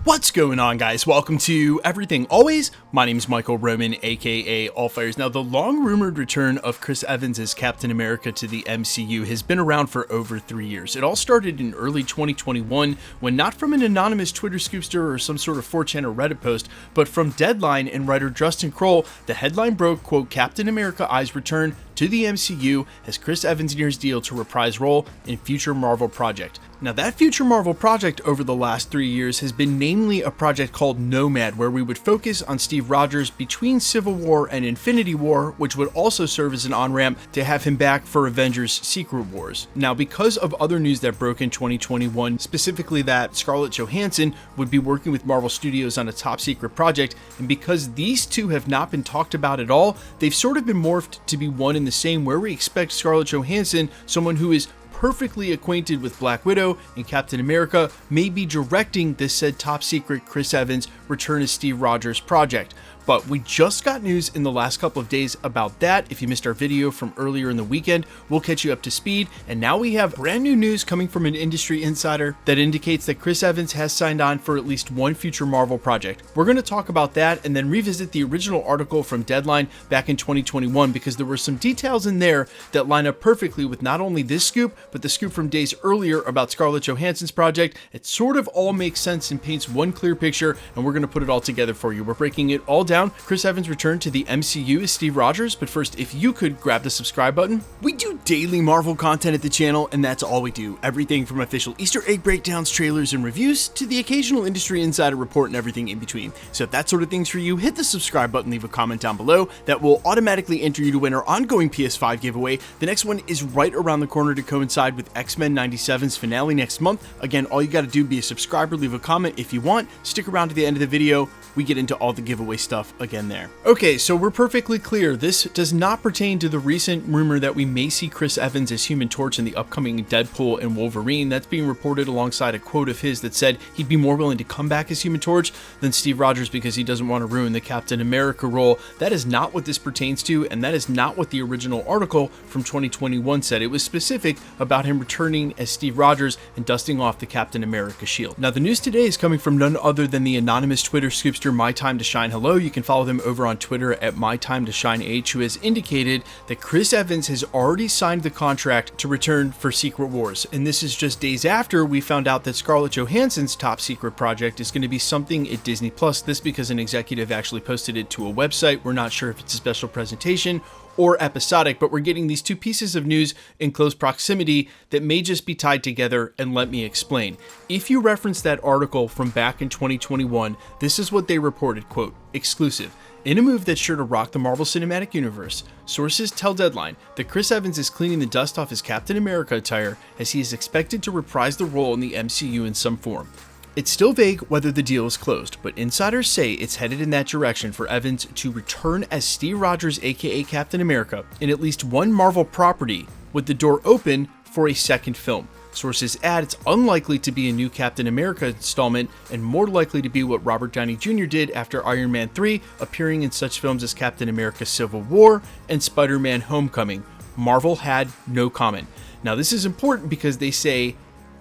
What's going on, guys? Welcome to Everything Always. My name is Michael Roman, aka Allfires. Now, the long-rumored return of Chris Evans as Captain America to the MCU has been around for over 3 years. It all started in early 2021 when, not from an anonymous Twitter scoopster or some sort of 4chan or Reddit post, but from Deadline and writer Justin Kroll, the headline broke, quote, Captain America eyes return to the MCU as Chris Evans nears deal to reprise role in future Marvel project. Now, that future Marvel project over the last 3 years has been namely a project called NOMAD, where we would focus on Steve Rogers between Civil War and Infinity War, which would also serve as an on-ramp to have him back for Avengers Secret Wars. Now, because of other news that broke in 2021, specifically that Scarlett Johansson would be working with Marvel Studios on a top secret project, and because these two have not been talked about at all, they've sort of been morphed to be one and the same, where we expect Scarlett Johansson, someone who is perfectly acquainted with Black Widow and Captain America, may be directing this said top secret Chris Evans return as Steve Rogers project. But we just got news in the last couple of days about that. If you missed our video from earlier in the weekend, we'll catch you up to speed. And now we have brand new news coming from an industry insider that indicates that Chris Evans has signed on for at least one future Marvel project. We're going to talk about that and then revisit the original article from Deadline back in 2021, because there were some details in there that line up perfectly with not only this scoop, but the scoop from days earlier about Scarlett Johansson's project. It sort of all makes sense and paints one clear picture, and we're going to put it all together for you. We're breaking it all down. Chris Evans returned to the MCU as Steve Rogers, but first, if you could grab the subscribe button. We do daily Marvel content at the channel, and that's all we do. Everything from official Easter egg breakdowns, trailers, and reviews, to the occasional industry insider report and everything in between. So if that sort of thing's for you, hit the subscribe button, leave a comment down below. That will automatically enter you to win our ongoing PS5 giveaway. The next one is right around the corner to coincide with X-Men 97's finale next month. Again, all you got to do, be a subscriber, leave a comment if you want, stick around to the end of the video. We get into all the giveaway stuff again there. Okay, so we're perfectly clear. This does not pertain to the recent rumor that we may see Chris Evans as Human Torch in the upcoming Deadpool and Wolverine. That's being reported alongside a quote of his that said he'd be more willing to come back as Human Torch than Steve Rogers because he doesn't want to ruin the Captain America role. That is not what this pertains to, and that is not what the original article from 2021 said. It was specific about him returning as Steve Rogers and dusting off the Captain America shield. Now, the news today is coming from none other than the anonymous Twitter scoopster My Time to Shine Hello. You can follow them over on Twitter at MyTimeToShineH, who has indicated that Chris Evans has already signed the contract to return for Secret Wars. And this is just days after we found out that Scarlett Johansson's top secret project is going to be something at Disney Plus. This because an executive actually posted it to a website. We're not sure if it's a special presentation or episodic, but we're getting these two pieces of news in close proximity that may just be tied together, and let me explain. If you reference that article from back in 2021, this is what they reported, quote, exclusive. In a move that's sure to rock the Marvel Cinematic Universe, sources tell Deadline that Chris Evans is cleaning the dust off his Captain America attire as he is expected to reprise the role in the MCU in some form. It's still vague whether the deal is closed, but insiders say it's headed in that direction for Evans to return as Steve Rogers, aka Captain America, in at least one Marvel property, with the door open for a second film. Sources add it's unlikely to be a new Captain America installment, and more likely to be what Robert Downey Jr. did after Iron Man 3, appearing in such films as Captain America Civil War and Spider-Man Homecoming. Marvel had no comment. Now, this is important because they say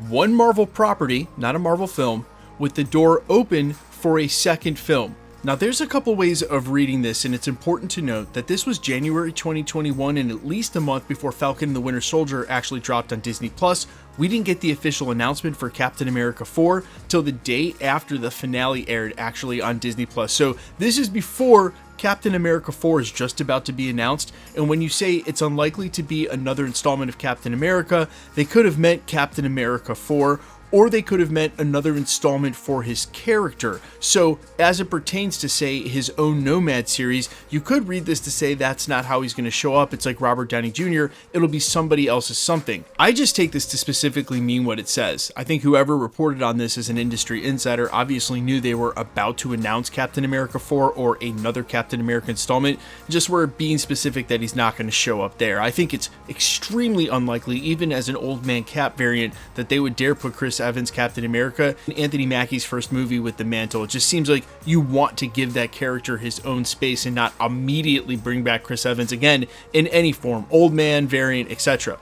one Marvel property, not a Marvel film, with the door open for a second film. Now, there's a couple ways of reading this, and it's important to note that this was January 2021, and at least a month before Falcon and the Winter Soldier actually dropped on Disney Plus. We didn't get the official announcement for Captain America 4 till the day after the finale aired actually on Disney Plus. So this is before Captain America 4 is just about to be announced, and when you say it's unlikely to be another installment of Captain America, they could have meant Captain America 4, or they could have meant another installment for his character. So as it pertains to, say, his own Nomad series, you could read this to say that's not how he's going to show up. It's like Robert Downey Jr., it'll be somebody else's something. I just take this to specifically mean what it says. I think whoever reported on this as an industry insider obviously knew they were about to announce Captain America 4 or another Captain America installment, just were being specific that he's not going to show up there. I think it's extremely unlikely, even as an old man Cap variant, that they would dare put Chris Evans Captain America in Anthony Mackie's first movie with the mantle. It just seems like you want to give that character his own space and not immediately bring back Chris Evans again in any form, old man variant, etc.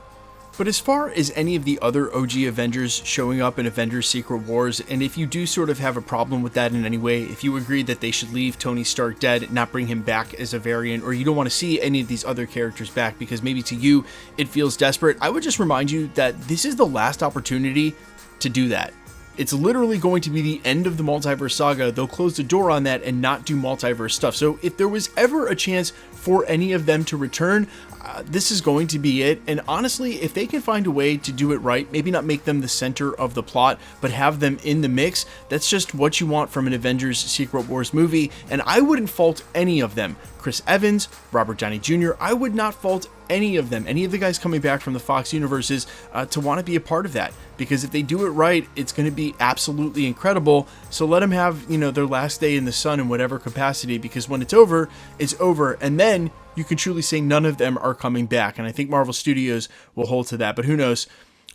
But as far as any of the other OG Avengers showing up in Avengers Secret Wars, and if you do sort of have a problem with that in any way, if you agree that they should leave Tony Stark dead, not bring him back as a variant, or you don't want to see any of these other characters back because maybe to you it feels desperate, I would just remind you that this is the last opportunity to do that. It's literally going to be the end of the Multiverse Saga. They'll close the door on that and not do multiverse stuff. So if there was ever a chance for any of them to return, this is going to be it. And honestly, if they can find a way to do it right, maybe not make them the center of the plot, but have them in the mix, that's just what you want from an Avengers Secret Wars movie. And I wouldn't fault any of them. Chris Evans, Robert Downey Jr., I would not fault any of them, any of the guys coming back from the Fox universes to want to be a part of that. Because if they do it right, it's going to be absolutely incredible. So let them have, their last day in the sun in whatever capacity, because when it's over, it's over. And then you can truly say none of them are coming back. And I think Marvel Studios will hold to that. But who knows?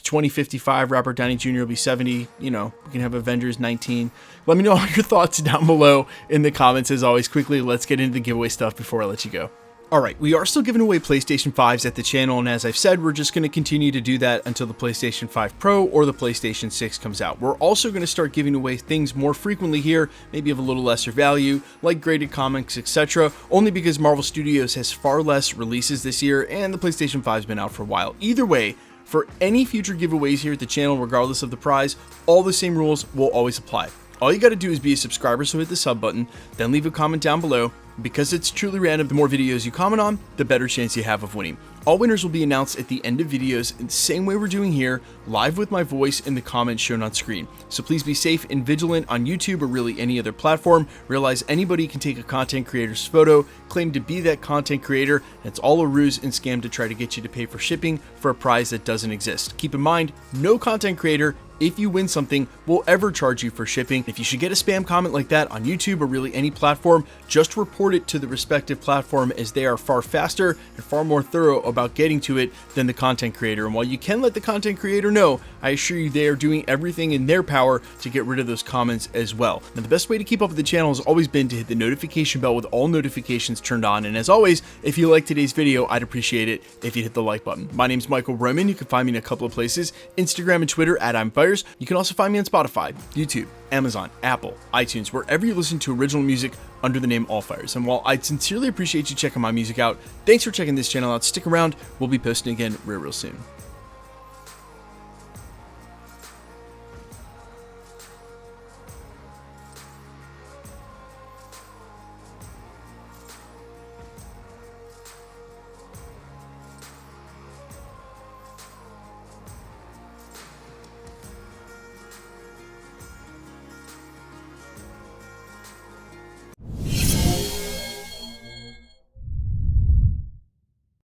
2055, Robert Downey Jr. will be 70. We can have Avengers 19. Let me know all your thoughts down below in the comments. As always, quickly, let's get into the giveaway stuff before I let you go. Alright, we are still giving away PlayStation 5s at the channel, and as I've said, we're just going to continue to do that until the PlayStation 5 Pro or the PlayStation 6 comes out. We're also going to start giving away things more frequently here, maybe of a little lesser value, like graded comics, etc., only because Marvel Studios has far less releases this year, and the PlayStation 5's been out for a while. Either way, for any future giveaways here at the channel, regardless of the prize, all the same rules will always apply. All you got to do is be a subscriber, so hit the sub button, then leave a comment down below. Because it's truly random, the more videos you comment on, the better chance you have of winning. All winners will be announced at the end of videos in the same way we're doing here, live with my voice in the comments shown on screen. So please be safe and vigilant on YouTube or really any other platform. Realize anybody can take a content creator's photo, claim to be that content creator, and it's all a ruse and scam to try to get you to pay for shipping for a prize that doesn't exist. Keep in mind, no content creator, if you win something, will ever charge you for shipping. If you should get a spam comment like that on YouTube or really any platform, just report it to the respective platform, as they are far faster and far more thorough about getting to it than the content creator. And while you can let the content creator know, I assure you they are doing everything in their power to get rid of those comments as well. Now, the best way to keep up with the channel has always been to hit the notification bell with all notifications turned on. And as always, if you like today's video, I'd appreciate it if you hit the like button. My name's Michael Roman. You can find me in a couple of places, Instagram and Twitter at I'mFires. You can also find me on Spotify, YouTube, Amazon, Apple, iTunes, wherever you listen to original music under the name Allfires. And while I'd sincerely appreciate you checking my music out, thanks for checking this channel out. Stick around. We'll be posting again real soon.